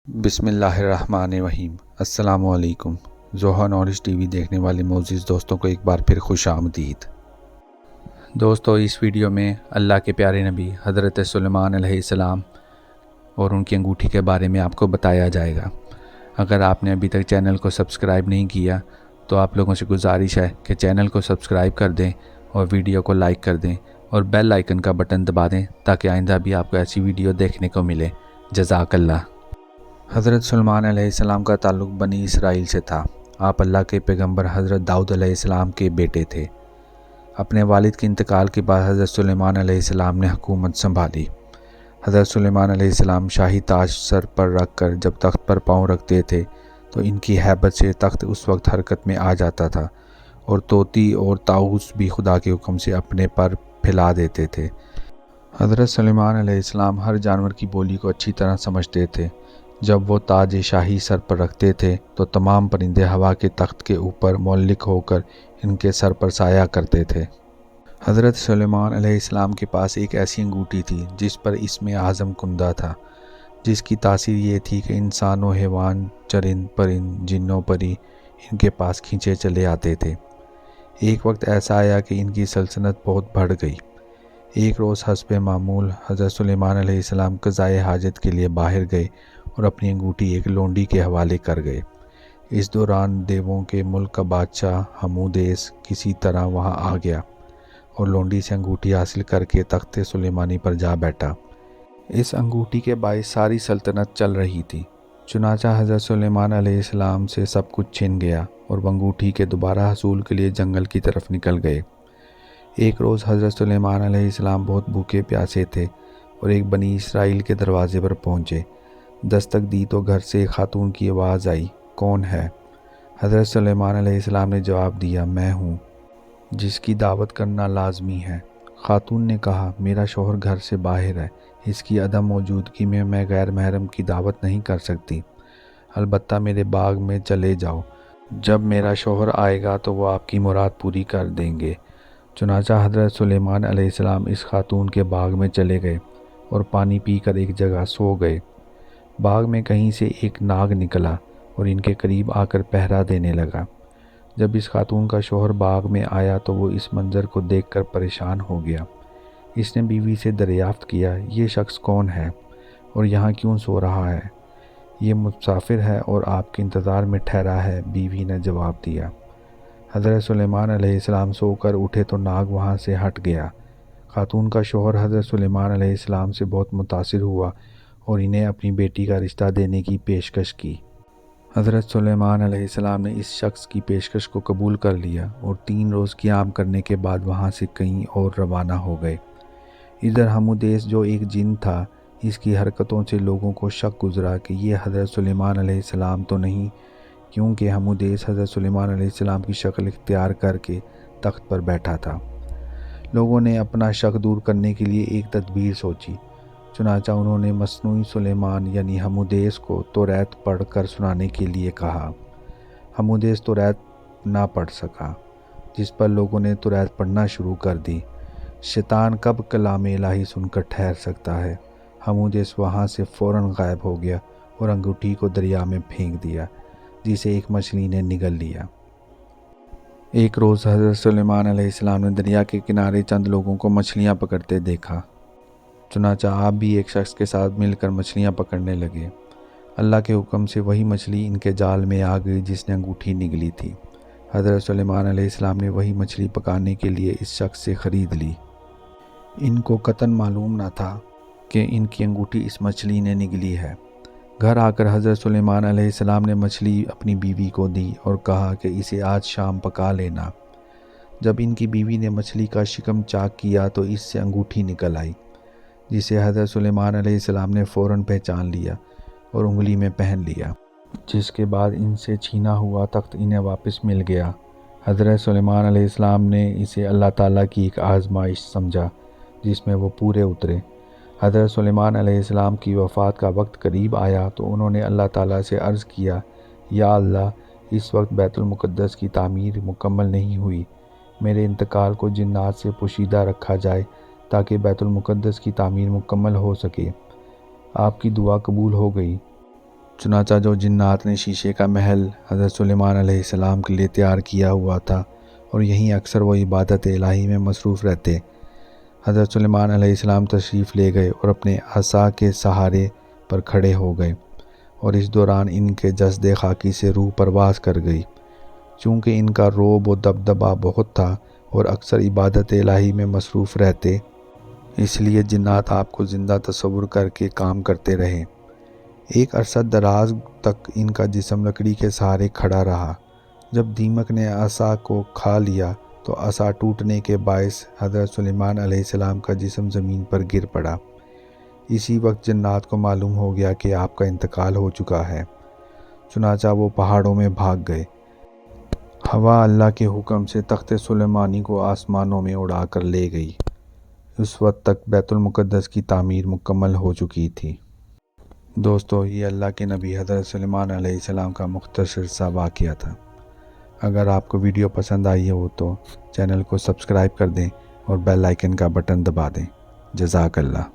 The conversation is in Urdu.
بسم اللہ الرحمن الرحیم۔ السلام علیکم۔ زوہا نالج ٹی وی دیکھنے والے معزز دوستوں کو ایک بار پھر خوش آمدید۔ دوستو، اس ویڈیو میں اللہ کے پیارے نبی حضرت سلیمان علیہ السلام اور ان کی انگوٹھی کے بارے میں آپ کو بتایا جائے گا۔ اگر آپ نے ابھی تک چینل کو سبسکرائب نہیں کیا تو آپ لوگوں سے گزارش ہے کہ چینل کو سبسکرائب کر دیں اور ویڈیو کو لائک کر دیں اور بیل آئیکن کا بٹن دبا دیں تاکہ آئندہ بھی آپ کو ایسی ویڈیو دیکھنے کو ملے۔ جزاک اللہ۔ حضرت سلیمان علیہ السلام کا تعلق بنی اسرائیل سے تھا۔ آپ اللہ کے پیغمبر حضرت داؤد علیہ السلام کے بیٹے تھے۔ اپنے والد کے انتقال کے بعد حضرت سلیمان علیہ السلام نے حکومت سنبھالی۔ حضرت سلیمان علیہ السلام شاہی تاج سر پر رکھ کر جب تخت پر پاؤں رکھتے تھے تو ان کی ہیبت سے تخت اس وقت حرکت میں آ جاتا تھا اور طوطی اور طاؤس بھی خدا کے حکم سے اپنے پر پھیلا دیتے تھے۔ حضرت سلیمان علیہ السلام ہر جانور کی بولی کو اچھی طرح سمجھتے تھے۔ جب وہ تاج شاہی سر پر رکھتے تھے تو تمام پرندے ہوا کے تخت کے اوپر معلق ہو کر ان کے سر پر سایہ کرتے تھے۔ حضرت سلیمان علیہ السلام کے پاس ایک ایسی انگوٹھی تھی جس پر اسم اعظم کندہ تھا، جس کی تاثیر یہ تھی کہ انسان و حیوان، چرند پرند، جن و پری ان کے پاس کھینچے چلے آتے تھے۔ ایک وقت ایسا آیا کہ ان کی سلطنت بہت بڑھ گئی۔ ایک روز حسب معمول حضرت سلیمان علیہ السلام قضائے حاجت کے لیے باہر گئے اور اپنی انگوٹھی ایک لونڈی کے حوالے کر گئے۔ اس دوران دیووں کے ملک کا بادشاہ حمودیس کسی طرح وہاں آ گیا اور لونڈی سے انگوٹھی حاصل کر کے تخت سلیمانی پر جا بیٹھا۔ اس انگوٹھی کے باعث ساری سلطنت چل رہی تھی۔ چنانچہ حضرت سلیمان علیہ السلام سے سب کچھ چھن گیا اور وہ انگوٹھی کے دوبارہ حصول کے لیے جنگل کی طرف نکل گئے۔ ایک روز حضرت سلیمان علیہ السلام بہت بھوکے پیاسے تھے اور ایک بنی اسرائیل کے دروازے پر پہنچے۔ دستک دی تو گھر سے ایک خاتون کی آواز آئی، کون ہے؟ حضرت سلیمان علیہ السلام نے جواب دیا، میں ہوں، جس کی دعوت کرنا لازمی ہے۔ خاتون نے کہا، میرا شوہر گھر سے باہر ہے، اس کی عدم موجودگی میں میں غیر محرم کی دعوت نہیں کر سکتی، البتہ میرے باغ میں چلے جاؤ، جب میرا شوہر آئے گا تو وہ آپ کی مراد پوری کر دیں گے۔ چنانچہ حضرت سلیمان علیہ السلام اس خاتون کے باغ میں چلے گئے اور پانی پی کر ایک جگہ سو گئے۔ باغ میں کہیں سے ایک ناگ نکلا اور ان کے قریب آ کر پہرا دینے لگا۔ جب اس خاتون کا شوہر باغ میں آیا تو وہ اس منظر کو دیکھ کر پریشان ہو گیا۔ اس نے بیوی سے دریافت کیا، یہ شخص کون ہے اور یہاں کیوں سو رہا ہے؟ یہ مسافر ہے اور آپ کے انتظار میں ٹھہرا ہے، بیوی نے جواب دیا۔ حضرت سلیمان علیہ السلام سو کر اٹھے تو ناگ وہاں سے ہٹ گیا۔ خاتون کا شوہر حضرت سلیمان علیہ السلام سے بہت متاثر ہوا اور انہیں اپنی بیٹی کا رشتہ دینے کی پیشکش کی۔ حضرت سلیمان علیہ السلام نے اس شخص کی پیشکش کو قبول کر لیا اور 3 روز قیام کرنے کے بعد وہاں سے کہیں اور روانہ ہو گئے۔ ادھر حمودیس جو ایک جن تھا، اس کی حرکتوں سے لوگوں کو شک گزرا کہ یہ حضرت سلیمان علیہ السلام تو نہیں، کیونکہ حمودیس حضرت سلیمان علیہ السلام کی شکل اختیار کر کے تخت پر بیٹھا تھا۔ لوگوں نے اپنا شک دور کرنے کے لیے ایک تدبیر سوچی۔ چنانچہ انہوں نے مصنوعی سلیمان یعنی حمودیس کو توریت پڑھ کر سنانے کے لیے کہا۔ حمودیس توریت نہ پڑھ سکا، جس پر لوگوں نے توریت پڑھنا شروع کر دی۔ شیطان کب کلام الہی سن کر ٹھہر سکتا ہے؟ حمودیس وہاں سے فوراً غائب ہو گیا اور انگوٹھی کو دریا میں پھینک دیا، جسے ایک مچھلی نے نگل لیا۔ ایک روز حضرت سلیمان علیہ السلام نے دریا کے کنارے چند لوگوں کو مچھلیاں پکڑتے دیکھا۔ چنانچہ آپ بھی ایک شخص کے ساتھ مل کر مچھلیاں پکڑنے لگے۔ اللہ کے حکم سے وہی مچھلی ان کے جال میں آ گئی جس نے انگوٹھی نگلی تھی۔ حضرت سلیمان علیہ السلام نے وہی مچھلی پکانے کے لیے اس شخص سے خرید لی۔ ان کو قطعاً معلوم نہ تھا کہ ان کی انگوٹھی اس مچھلی نے نگلی ہے۔ گھر آ کر حضرت سلیمان علیہ السلام نے مچھلی اپنی بیوی کو دی اور کہا کہ اسے آج شام پکا لینا۔ جب ان کی بیوی نے مچھلی کا شکم چاک کیا تو اس سے انگوٹھی نکل آئی، جسے حضرت سلیمان علیہ السلام نے فوراً پہچان لیا اور انگلی میں پہن لیا، جس کے بعد ان سے چھینا ہوا تخت انہیں واپس مل گیا۔ حضرت سلیمان علیہ السلام نے اسے اللہ تعالیٰ کی ایک آزمائش سمجھا جس میں وہ پورے اترے۔ حضرت سلیمان علیہ السلام کی وفات کا وقت قریب آیا تو انہوں نے اللہ تعالیٰ سے عرض کیا، یا اللہ، اس وقت بیت المقدس کی تعمیر مکمل نہیں ہوئی، میرے انتقال کو جنات سے پوشیدہ رکھا جائے تاکہ بیت المقدس کی تعمیر مکمل ہو سکے۔ آپ کی دعا قبول ہو گئی۔ چنانچہ جو جنات نے شیشے کا محل حضرت سلیمان علیہ السلام کے لیے تیار کیا ہوا تھا اور یہیں اکثر وہ عبادت الہی میں مصروف رہتے، حضرت سلیمان علیہ السلام تشریف لے گئے اور اپنے عصا کے سہارے پر کھڑے ہو گئے، اور اس دوران ان کے جسد خاکی سے روح پرواز کر گئی۔ چونکہ ان کا رعب و دبدبہ بہت تھا اور اکثر عبادت الہی میں مصروف رہتے، اس لیے جنات آپ کو زندہ تصور کر کے کام کرتے رہے۔ ایک عرصہ دراز تک ان کا جسم لکڑی کے سہارے کھڑا رہا۔ جب دیمک نے عصا کو کھا لیا تو عصا ٹوٹنے کے باعث حضرت سلیمان علیہ السلام کا جسم زمین پر گر پڑا۔ اسی وقت جنات کو معلوم ہو گیا کہ آپ کا انتقال ہو چکا ہے، چنانچہ وہ پہاڑوں میں بھاگ گئے۔ ہوا اللہ کے حکم سے تخت سلیمانی کو آسمانوں میں اڑا کر لے گئی۔ اس وقت تک بیت المقدس کی تعمیر مکمل ہو چکی تھی۔ دوستو، یہ اللہ کے نبی حضرت سلیمان علیہ السلام کا مختصر سا واقعہ تھا۔ اگر آپ کو ویڈیو پسند آئی ہو تو چینل کو سبسکرائب کر دیں اور بیل آئیکن کا بٹن دبا دیں۔ جزاک اللہ۔